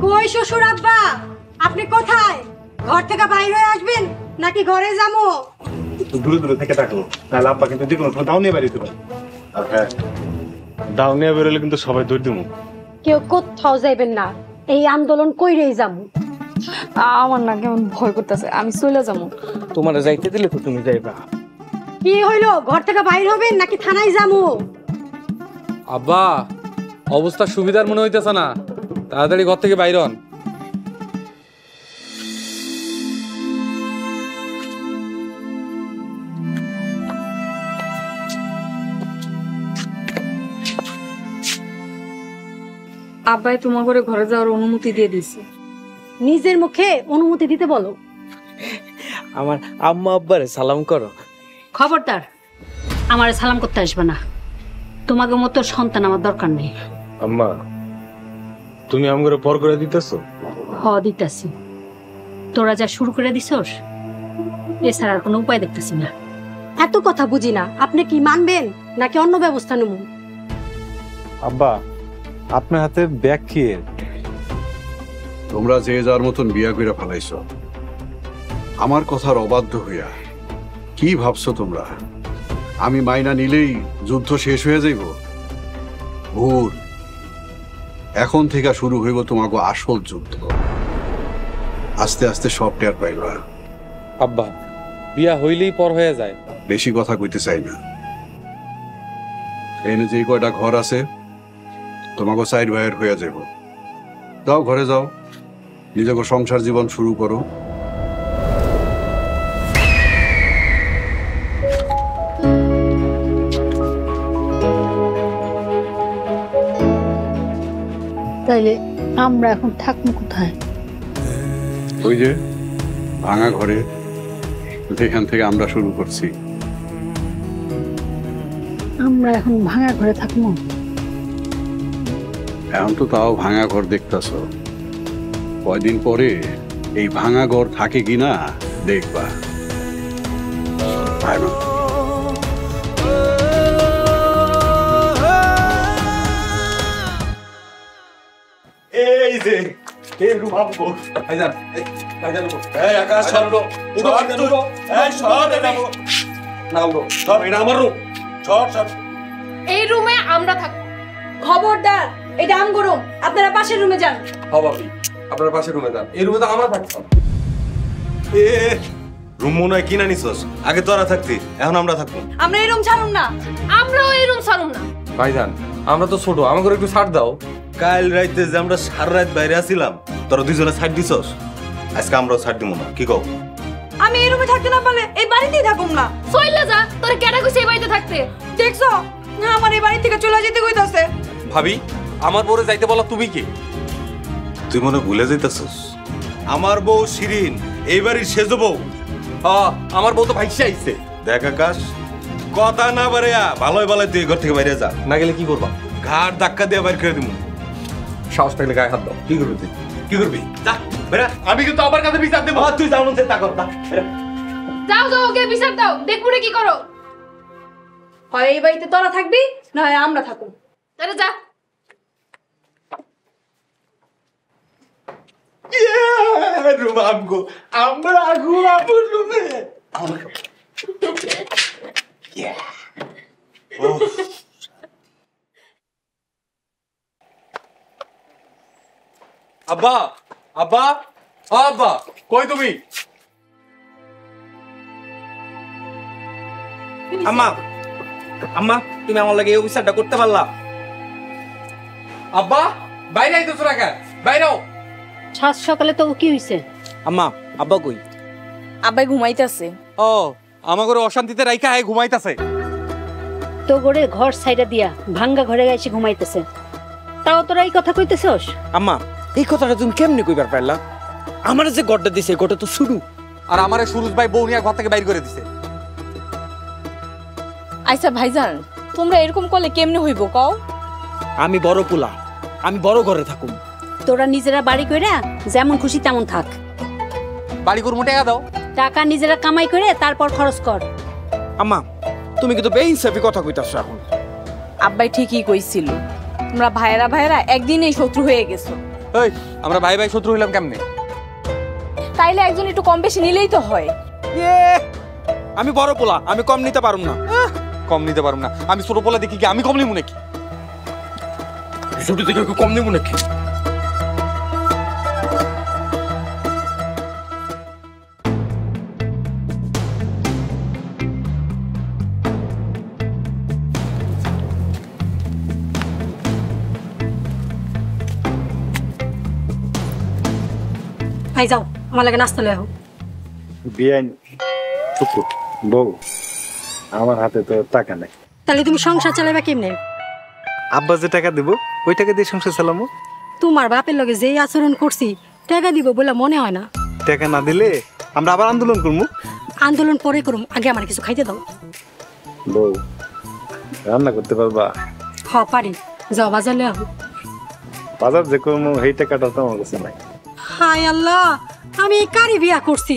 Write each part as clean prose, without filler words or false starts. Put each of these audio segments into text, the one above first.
কই শ্বশুর আব্বা, আপনি কোথায়? ঘর থেকে বাইরে হয়ে আসবেন নাকি ঘরে যাবো? দূরে দূরে থেকে থাকো, তাহলে আব্বা কিন্তু যে কোনো দাও নিয়ে বেরিয়ে পারে। আর হ্যাঁ, দাও নিয়ে বেরোলে কিন্তু সবাই দৌড় দিব। কেউ কোথাও যাইবেন না, এই আন্দোলন কইরেই যাবো। আমার না কেমন ভয় করতেছে, আমি চলে যাবো। তোমার যাইতে দিলে তো তুমি যাইবা। কি হইলো, ঘর থেকে বাইরে হবেন নাকি থানায় যাবো? আব্বা, অবস্থা সুবিধার মনে হইতেছে না, তাড়াতাড়ি ঘর থেকে বাইর হন। আব্বাই তোমার করে ঘরে যাওয়ার অনুমতি দিয়ে দিছে। নিজের মুখে অনুমতি দিতে বলো। আমার আম্মা আব্বারে সালাম করো। খবরদার আমারে সালাম করতে আসবে না, তোমাকে মতো সন্তান আমার দরকার নেই। আম্মা, তুমি আমগরে পর করে দিতেছো? হ দিতেছি, তোরা যা শুরু করে দিছস এছাড়া আর কোনো উপায় দেখতেছি না। এত কথা বুঝি না, আপনি কি মানবেন নাকি অন্য ব্যবস্থা নেব? আব্বা, আপনার হাতে ব্যাগ কি? তোমরা যে যার মতন বিয়া কইরা ফেলাইছ, আমার কথার অবাধ্য হইয়া কি ভাবছো তোমরা? আমি মাইনা নিলেই যুদ্ধ শেষ হয়ে যাইব? ভুল। এখন থেকে শুরু হইব তোমাকে আসল যুদ্ধ। আস্তে আস্তে সব টের পাইবা। আব্বা, বিয়া হইলেই পর হয়ে যায়। বেশি কথা কইতে চাই না। এনে যে কয়টা ঘর আছে তোমাকে সাইড ভাইয়ের হয়ে যাব। যাও ঘরে যাও, নিজেকে সংসার জীবন শুরু করো। তাইলে আমরা এখন থাকবো কোথায়? ওই যে ভাঙা ঘরে, যেখান থেকে আমরা শুরু করছি। আমরা এখন ভাঙা ঘরে থাকবো? এখন তো তাও ভাঙা ঘর দেখতেছ, কয়দিন পরে এই ভাঙা ঘর থাকে কিনা দেখবা। ভাইমা, এই যে এই রুম আমগো। ভাইজান, ভাইজান এই আকাশ সরলো, উঠো ভাইজান উঠো। এই সর নামো, নামো সব, এটা আমার রুম। সর সর। এই রুমে আমরা থাকবো। খবরদার, এটা আম গরম, আপনারা পাশের রুমে যান। হ্যাঁ ভাবি, আপনার পাশে রুমে যান, এই রুমে তো আমরা থাকতাম। এ রুম মনে হয় কিনা নিছস? আগে তোরা থাকতি, এখন আমরা থাকবো। আমরা এই রুম ছাড়ুন না। আমরাও এই রুম ছাড়ুম না। ভাইজান, আমরা তো ছোট, আমাকে একটু ছাড় দাও। কাল রাইতে যে আমরা সারা রাত বাইরে আছিলাম, তোরা দুইজনে ছাড় দিছস, আজকে আমরাও ছাড় দিব না। কি কও? আমি এই রুমে থাকতে না পারলে এই বাড়িতেই থাকুম না। চইলা যা, তোরে কেডা কইছে এই বাড়িতে থাকতে? দেখছো, আমার এই বাড়ি থেকে চলে যেতে কইতাছে। ভাবি, আমার বউরে যাইতে বলা তুমি কি? তুই মনে ভুলে যাইতাছস, আমার বউ শিরিন এই বাড়ির সেজ বউ। আমার বউ তো ভাইসে আইছে। দেখ আকাশ, কথা না বাড়াইয়া ভালোই ভালোই তুই ঘর থেকে বাইরে যা, না গেলে কি করবা? ঘাড় ধাক্কা দিয়ে বাইর করে দিব। সাহস থাকলে গায়ে হাত দাও। কি করবি তুই? কি করবি? যা বেরা। আমি কিন্তু আমার কাছে বিচার দেবো। তুই যাও মন চিন্তা কর না। যাও যাও, ওকে বিচার দাও, দেখবো কি করো। হয় এই বাড়িতে তোরা থাকবি, না হয় আমরা থাকুম। আরে যা। রুম আমগো, আমরা ঘুমাবো রুমে। আব্বা, আব্বা, আব্বা, কই তুমি? আম্মা, আম্মা, তুমি আমার লাগে এই বিচারটা করতে পারলা? আব্বা, বাইরে আইতেছো না কেন? বাইরেও। সাত সকালে তো কি হইছে? আম্মা, আব্বা কই? আব্বাই ঘুমাইতেছে। ও, আমার ঘরে অশান্তিতে রাইখা আয় ঘুমাইতাছে। তো গড়ে ঘর সাইডা দিয়া ভাঙ্গা ঘরে এসে ঘুমাইতেছে, তাও তোরা এই কথা কইতেছস? আম্মা, এই কথাটা তুমি কেমনে কইবার পারলা? আমার যে গড়টা দিছে, গড়টা তো শুরু। আর আমারে সুরজ ভাই বউ নিয়ে ঘর থেকে বাইর করে দিছে। আচ্ছা ভাইজান, তোমরা এরকম করলে কেমনে হইব কও? আমি বড় পোলা, আমি বড় ঘরে থাকুম। তোরা নিজেরা বাড়ি কইরা যেমন খুশি তেমন থাক। বাড়ি করবো, টাকা দাও। টাকা নিজেরা কামাই করে তারপর খরচ কর। আম্মা, তুমি কিন্তু বেইনসাফি কথা কইতাছ এখন। আব্বাই ঠিকই কইছিল, তোমরা ভাইয়েরা ভাইয়েরা একদিনেই শত্রু হয়ে গেছো। এই আমরা ভাই ভাই শত্রু হইলাম কেমনে? তাইলে একজন একটু কম বেশি নিলেই তো হয়। আমি বড় পোলা, আমি কম নিতে পারুম না। কম নিতে পারবো না? আমি ছোট পোলা দেখি কি আমি কম নিবো নাকি? ছোট থেকে কম নিবো নাকি? ভাই যাও, আমার লাগে নাস্তা লয়ে আহো। বিয়াইন চুপ বউ, আমার হাতে তো টাকা নাই। তাহলে তুমি সংসার চালাবে কেমনে? আব্বা যে টাকা দিব ওই টাকা দিয়ে সংসার চালামো। তোমার বাপের লগে যেই আচরণ করছি টাকা দিব বলে মনে হয় না। টাকা না দিলে আমরা আবার আন্দোলন করবো। আন্দোলন পরে করুম, আগে আমার কিছু খাইতে দাও। বউ রান্না করতে পারবা? হ পারি, যাও বাজার লয়ে আহো। বাজার যে করবো সেই টাকাটা তো আমার কাছে নাই। হায় আল্লাহ, আমি এই কারি বিয়া করছি।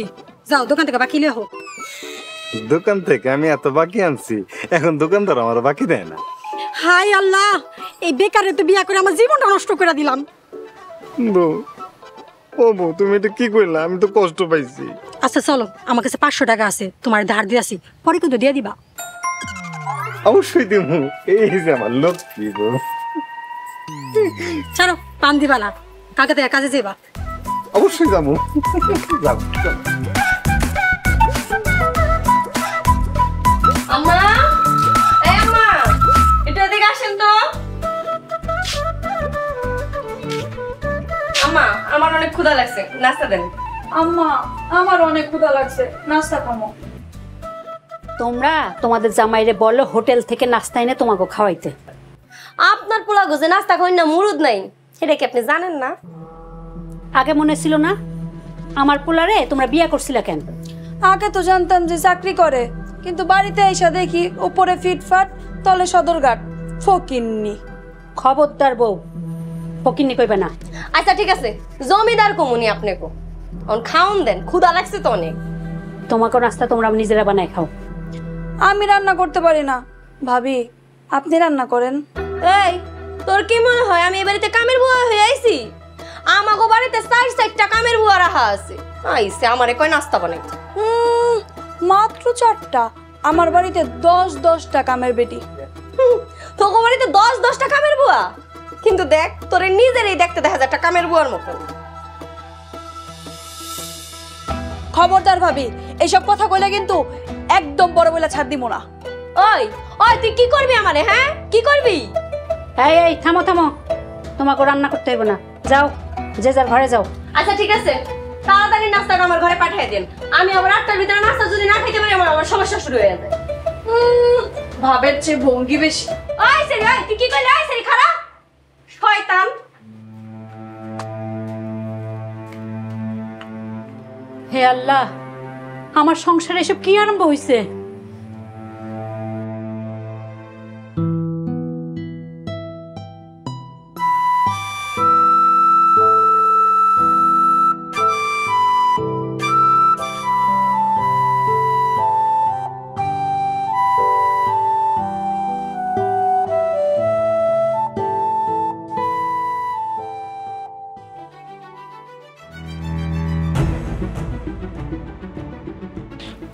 যাও দোকান থেকে বাকি লয়ে আহো। দোকান থেকে আমি এত বাকি আনছি, এখন দোকানদার আমার বাকি দেয় না। হায় আল্লাহ, এই বেকারে তো বিয়া করে আমার জীবনটা নষ্ট করে দিলাম। বউ, ও বউ তুমি এটা কি করলা? আমি তো কষ্ট পাইছি। আচ্ছা চলো, আমার কাছে 500 টাকা আছে, তোমার ধার দিয়ে আসি, পরে কিন্তু দিয়ে দিবা। অবশ্যই দিব, এই যে আমার লক্ষ্মী বউ। চলো পান দিবা না, কালকে থেকে কাজে যাবা। অবশ্যই যাবো। আম্মা, এই আম্মা, একটু এদিকে আসেন তো। আম্মা, আমার অনেক ক্ষুধা লাগছে, নাস্তা দেন। আম্মা, আমার অনেক ক্ষুধা লাগছে, নাস্তা খামো। তোমরা তোমাদের জামাইরে বলো হোটেল থেকে নাস্তা এনে তোমাকে খাওয়াইতে। আপনার পোলা গোজে নাস্তা খাওয়াই না, মুরুদ নাই, এটা কি আপনি জানেন না? আগে মনে ছিল না? আমার পোলারে তোমরা বিয়া করছিলা কেন? আগে তো জানতাম যে চাকরি করে, কিন্তু বাড়িতে এসে দেখি উপরে ফিটফাট, তলে সদরঘাট, ফকিন্নি। খবরদার বউ, ফকিন্নি কইবে না। আচ্ছা ঠিক আছে, জমিদার কমুনি আপনাকে খাওন দেন, ক্ষুধা লাগছে তো অনেক। তোমাকে নাস্তা তোমরা নিজেরা বানাই খাও। আমি রান্না করতে পারি না। ভাবি, আপনি রান্না করেন। এই, তোর কি মনে হয় আমি এ বাড়িতে কামের বুয়া হয়ে আইছি? আমাগো বাড়িতে 4-4টা কামের বুয়া রাখা আছে, আইছে আমারে কয় নাস্তা বানাইতে। মাত্র 4টা? আমার বাড়িতে 10-10টা কামের বেটি। তোকে বাড়িতে 10-10টা কামের বুয়া, কিন্তু দেখ তোরে নিজেরই দেখতে দেখা যায় একটা কামের বুয়ার মতো। খবরদার ভাবি, এইসব কথা কইলে কিন্তু একদম বড় বলে ছাড় দিব না। ওই ওই, তুই কি করবি আমারে? হ্যাঁ কি করবি? এই এই থামো থামো, তোমাকে রান্না করতে হইব না, যাও যে যার ঘরে যাও। আচ্ছা ঠিক আছে, তাড়াতাড়ি নাস্তাটা আমার ঘরে পাঠিয়ে দেন। আমি আবার 8টার ভিতরে নাস্তা যদি না খাইতে পারি আমার সমস্যা শুরু হয়ে যাবে। ভাবের চেয়ে ভঙ্গি বেশি। ওই সেরি, ওই তুই কি কইলি? ওই সেরি খারাপ শয়তান। হে আল্লাহ, আমার সংসারে এসব কি আরম্ভ হইছে?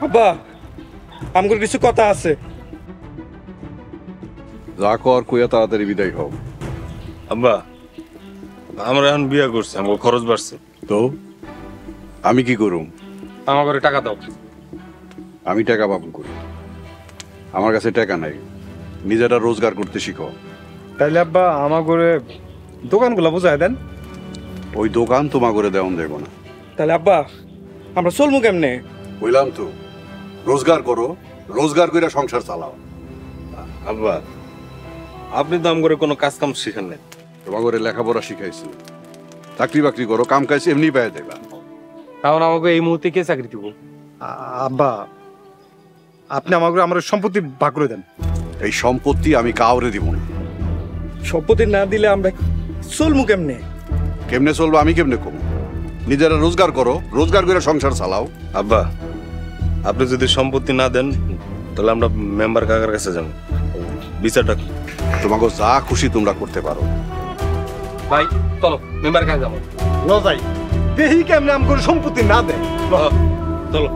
আব্বা, আমার কিছু কথা আছে। যা কর কইয়া তাড়াতাড়ি বিদায় হও। আব্বা, আমরা এখন বিয়া করছি, আমার খরচ বাড়ছে। তো আমি কি করুম? আমার ঘরে টাকা দাও। আমি টাকা পাবো করি? আমার কাছে টাকা নাই, নিজেরা রোজগার করতে শিখো। তাইলে আব্বা আমার করে দোকানগুলো বুঝাই দেন। ওই দোকান তোমা করে দেওয়ান দেব না। তাহলে আব্বা আমরা চলবো কেমনে? বললাম তো, রোজগার করো, রোজগার করে সংসার চালাও। আব্বা, আপনি তো আমার কোনো কাজ কাম শিখেন নাই। তোমা করে লেখাপড়া শিখাইছি, চাকরি বাকরি করো, কাম কাজ এমনি পাই দেবা। কারণ আমাকে এই মুহূর্তে কে চাকরি দিব? আব্বা, আপনি আমার সম্পত্তি ভাগ করে দেন। এই সম্পত্তি আমি কাউরে দিব না। সম্পত্তি না দিলে আমরা চলবো কেমনে? কেমনে চলবো আমি কেমনে কমু? নিজেরা রোজগার করো, রোজগার করে সংসার চালাও। আব্বা, আপনি যদি সম্পত্তি না দেন তাহলে আমরা মেম্বার কাকার কাছে যাবো, বিচারটা। তোমাকে যা খুশি তোমরা করতে পারো, ভাই চলো মেম্বার কাছে যাবো ন যাই দেখি কেমনে আম করে সম্পত্তি না দেয় চলো